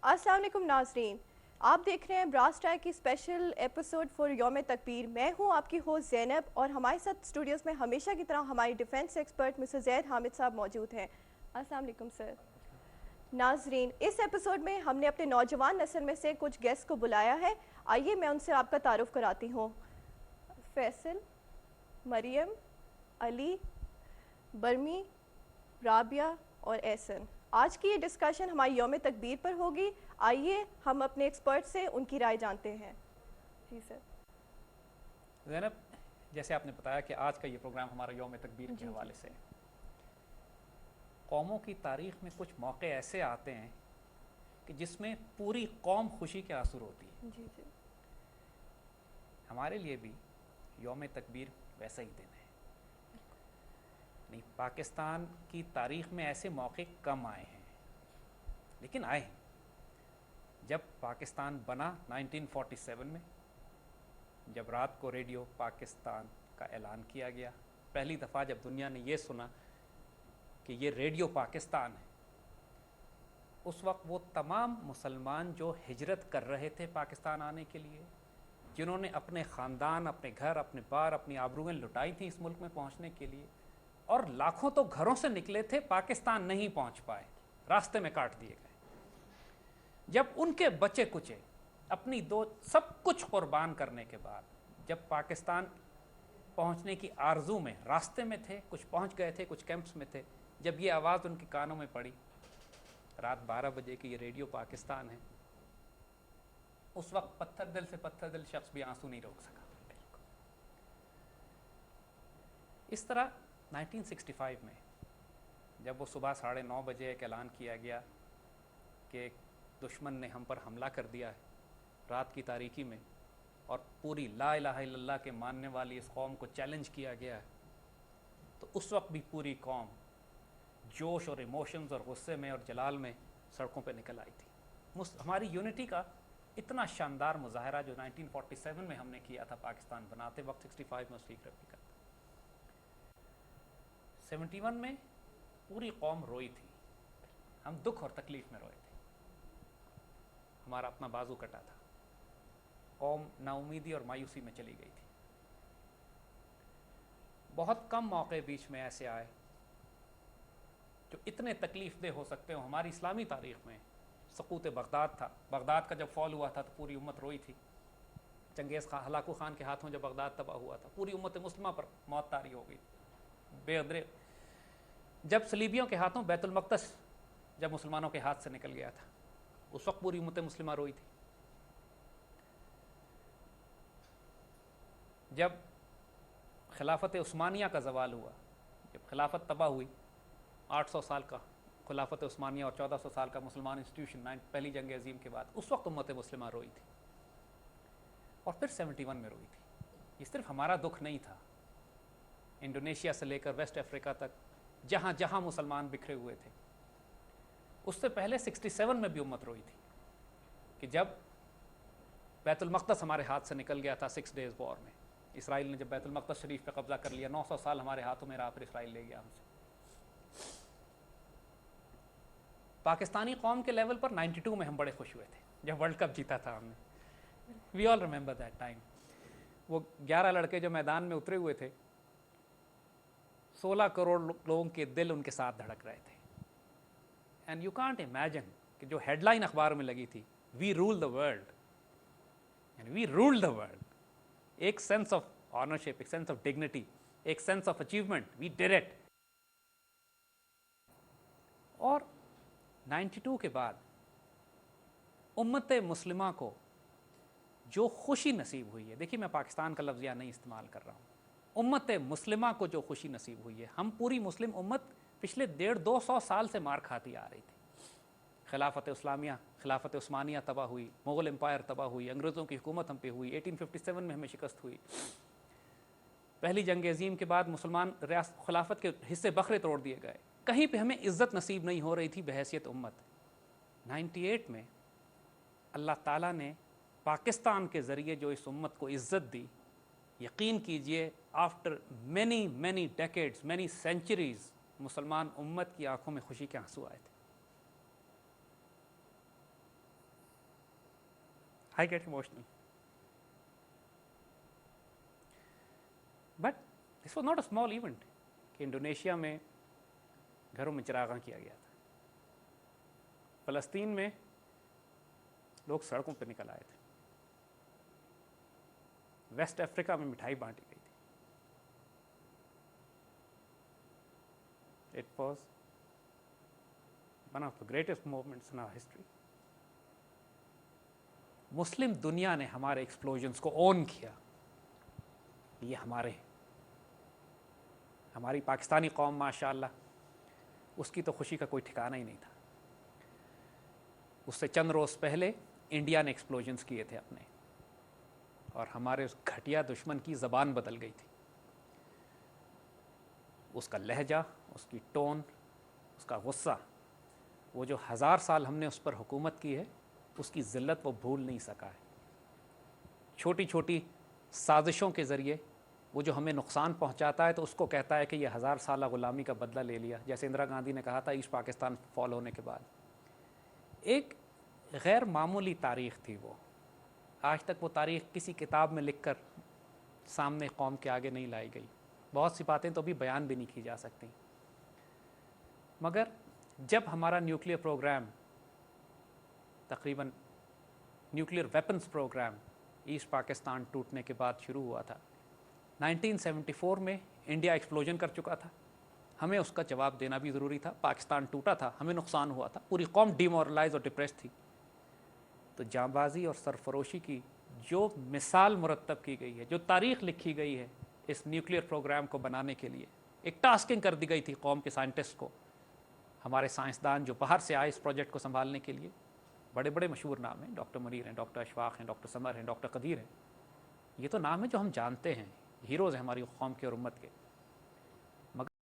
السلام علیکم ناظرین، آپ دیکھ رہے ہیں براس ٹیک کی اسپیشل ایپیسوڈ فار یوم تکبیر۔ میں ہوں آپ کی ہوسٹ زینب، اور ہمارے ساتھ اسٹوڈیوز میں ہمیشہ کی طرح ہماری ڈیفینس ایکسپرٹ مسٹر زید حامد صاحب موجود ہیں۔ السلام علیکم سر۔ ناظرین، اس ایپیسوڈ میں ہم نے اپنے نوجوان نسل میں سے کچھ گیسٹ کو بلایا ہے۔ آئیے میں ان سے آپ کا تعارف کراتی ہوں۔ فیصل، مریم، علی، برمی، رابعہ اور احسن۔ آج کی یہ ڈسکشن ہماری یوم تکبیر پر ہوگی۔ آئیے ہم اپنے ایکسپرٹ سے ان کی رائے جانتے ہیں۔ جی سر۔ زینب، جیسے آپ نے بتایا کہ آج کا یہ پروگرام ہمارا یوم تکبیر کے حوالے سے ہے۔ قوموں کی تاریخ میں کچھ موقع ایسے آتے ہیں کہ جس میں پوری قوم خوشی کے آنسو روتی ہے۔ جی جی۔ ہمارے لیے بھی یوم تکبیر ویسا ہی دن ہے۔ نہیں، پاکستان کی تاریخ میں ایسے موقع کم آئے ہیں، لیکن آئے ہیں۔ جب پاکستان بنا 1947 میں، جب رات کو ریڈیو پاکستان کا اعلان کیا گیا، پہلی دفعہ جب دنیا نے یہ سنا کہ یہ ریڈیو پاکستان ہے، اس وقت وہ تمام مسلمان جو ہجرت کر رہے تھے پاکستان آنے کے لیے، جنہوں نے اپنے خاندان، اپنے گھر، اپنے بار، اپنی آبروئیں لٹائی تھیں اس ملک میں پہنچنے کے لیے، اور لاکھوں تو گھروں سے نکلے تھے، پاکستان نہیں پہنچ پائے، راستے میں کاٹ دیے گئے۔ جب ان کے بچے کچے اپنی سب کچھ قربان کرنے کے بعد، جب پاکستان پہنچنے کی آرزو میں راستے میں تھے، کچھ پہنچ گئے تھے، کچھ کیمپس میں تھے، جب یہ آواز ان کے کانوں میں پڑی رات 12 بجے کی یہ ریڈیو پاکستان ہے، اس وقت پتھر دل سے پتھر دل شخص بھی آنسو نہیں روک سکا۔ اس طرح 1965 میں جب وہ صبح 9:30 بجے ایک اعلان کیا گیا کہ دشمن نے ہم پر حملہ کر دیا ہے رات کی تاریکی میں، اور پوری لا الہ الا اللہ کے ماننے والی اس قوم کو چیلنج کیا گیا ہے، تو اس وقت بھی پوری قوم جوش اور ایموشنز اور غصے میں اور جلال میں سڑکوں پہ نکل آئی تھی۔ ہماری یونٹی کا اتنا شاندار مظاہرہ جو 1947 میں ہم نے کیا تھا پاکستان بناتے وقت، 65 میں اس کی ایک ریپلیکا تھا۔ 71 میں پوری قوم روئی تھی، ہم دکھ اور تکلیف میں روئے تھے، ہمارا اپنا بازو کٹا تھا، قوم نا امیدی اور مایوسی میں چلی گئی تھی۔ بہت کم موقع بیچ میں ایسے آئے جو اتنے تکلیف دہ ہو سکتے ہوں۔ ہماری اسلامی تاریخ میں سقوط بغداد تھا، بغداد کا جب فال ہوا تھا تو پوری امت روئی تھی۔ چنگیز خان، ہلاکو خان کے ہاتھوں جب بغداد تباہ ہوا تھا، پوری امت مسلمہ پر موت طاری ہو گئی بے قدرے۔ جب صلیبیوں کے ہاتھوں بیت المقدس جب مسلمانوں کے ہاتھ سے نکل گیا تھا، اس وقت پوری امت مسلمہ روئی تھی۔ جب خلافت عثمانیہ کا زوال ہوا، جب خلافت تباہ ہوئی، 800 سال کا خلافت عثمانیہ اور 1400 سال کا مسلمان انسٹیٹیوشن پہلی جنگ عظیم کے بعد، اس وقت امت مسلمہ روئی تھی، اور پھر 71 میں روئی تھی۔ یہ صرف ہمارا دکھ نہیں تھا، انڈونیشیا سے لے کر ویسٹ افریقہ تک جہاں جہاں مسلمان بکھرے ہوئے تھے، اس سے پہلے 67 میں بھی امت روئی تھی کہ جب بیت المقدس ہمارے ہاتھ سے نکل گیا تھا 6 ڈیز وار میں۔ اسرائیل نے جب بیت المقدس شریف پہ قبضہ کر لیا، 900 سال ہمارے ہاتھوں میں رہا، پھر اسرائیل لے گیا ہم سے۔ پاکستانی قوم کے لیول پر 92 میں ہم بڑے خوش ہوئے تھے جب ورلڈ کپ جیتا تھا ہم نے۔ وی آل ریمبر دیٹ ٹائم۔ وہ 11 لڑکے جو میدان میں اترے ہوئے تھے، 16 کروڑ لوگوں کے دل ان کے ساتھ دھڑک رہے تھے۔ اینڈ یو کانٹ امیجن کہ جو ہیڈ لائن اخبار میں لگی تھی، we rule the world, we rule the world, ایک سینس آف آنرشپ، ایک سینس آف ڈگنیٹی، ایک sense of achievement, we did it. اور 92 کے بعد امت مسلمہ کو جو خوشی نصیب ہوئی ہے، دیکھیے میں پاکستان کا لفظ یہاں نہیں استعمال کر رہا ہوں، امت مسلمہ کو جو خوشی نصیب ہوئی ہے، ہم پوری مسلم امت پچھلے 150-200 سال سے مار کھاتی آ رہی تھی۔ خلافت اسلامیہ، خلافت عثمانیہ تباہ ہوئی، مغل امپائر تباہ ہوئی، انگریزوں کی حکومت ہم پہ ہوئی، 1857 میں ہمیں شکست ہوئی، پہلی جنگ عظیم کے بعد مسلمان ریاست خلافت کے حصے بکھرے توڑ دیے گئے، کہیں پہ ہمیں عزت نصیب نہیں ہو رہی تھی بحیثیت امت۔ 98 میں اللہ تعالیٰ نے پاکستان کے ذریعے جو اس امت کو عزت دی، یقین کیجئے after many decades, many centuries, مسلمان امت کی آنکھوں میں خوشی کے آنسو آئے تھے۔ I get emotional. But this was not a small event کہ انڈونیشیا میں گھروں میں چراغاں کیا گیا تھا. فلسطین میں لوگ سڑکوں پہ نکل آئے تھے. ویسٹ افریقہ میں مٹھائی بانٹی گئی تھی. It was one of the greatest moments in our history. مسلم دنیا نے ہمارے ایکسپلوژنس کو اون کیا. یہ ہمارے ہیں. ہماری پاکستانی قوم ماشاء اللہ اس کی تو خوشی کا کوئی ٹھکانہ ہی نہیں تھا. اس سے چند روز پہلے انڈیا نے ایکسپلوژنس کیے تھے اپنے, اور ہمارے اس گھٹیا دشمن کی زبان بدل گئی تھی. اس کا لہجہ, اس کی ٹون, اس کا غصہ, وہ جو 1000 سال ہم نے اس پر حکومت کی ہے اس کی ذلت وہ بھول نہیں سکا ہے. چھوٹی چھوٹی سازشوں کے ذریعے وہ جو ہمیں نقصان پہنچاتا ہے تو اس کو کہتا ہے کہ یہ 1000 سالہ غلامی کا بدلہ لے لیا, جیسے اندرا گاندھی نے کہا تھا ایسٹ پاکستان فال ہونے کے بعد. ایک غیر معمولی تاریخ تھی وہ. آج تک وہ تاریخ کسی کتاب میں لکھ کر سامنے قوم کے آگے نہیں لائی گئی. بہت سی باتیں تو ابھی بیان بھی نہیں کی جا سکتی. مگر جب ہمارا نیوکلیئر پروگرام, تقریباً nuclear weapons programme East Pakistan ٹوٹنے کے بعد شروع ہوا تھا, 1974 میں انڈیا ایکسپلوژن کر چکا تھا. ہمیں اس کا جواب دینا بھی ضروری تھا. پاکستان ٹوٹا تھا, ہمیں نقصان ہوا تھا, پوری قوم ڈیمورلائز اور ڈپریس تھی. تو جانبازی اور سرفروشی کی جو مثال مرتب کی گئی ہے, جو تاریخ لکھی گئی ہے اس نیوکلیئر پروگرام کو بنانے کے لیے, ایک ٹاسکنگ کر دی گئی تھی قوم کے سائنٹسٹ کو. ہمارے سائنسدان جو باہر سے آئے اس پروجیکٹ کو سنبھالنے کے لیے, بڑے بڑے مشہور نام ہیں, ڈاکٹر منیر ہیں, ڈاکٹر اشفاق ہیں, ڈاکٹر سمر ہیں, ڈاکٹر قدیر ہیں. یہ تو نام ہے جو ہم جانتے ہیں, ہیروز ہیں ہماری قوم کے اور امت کے.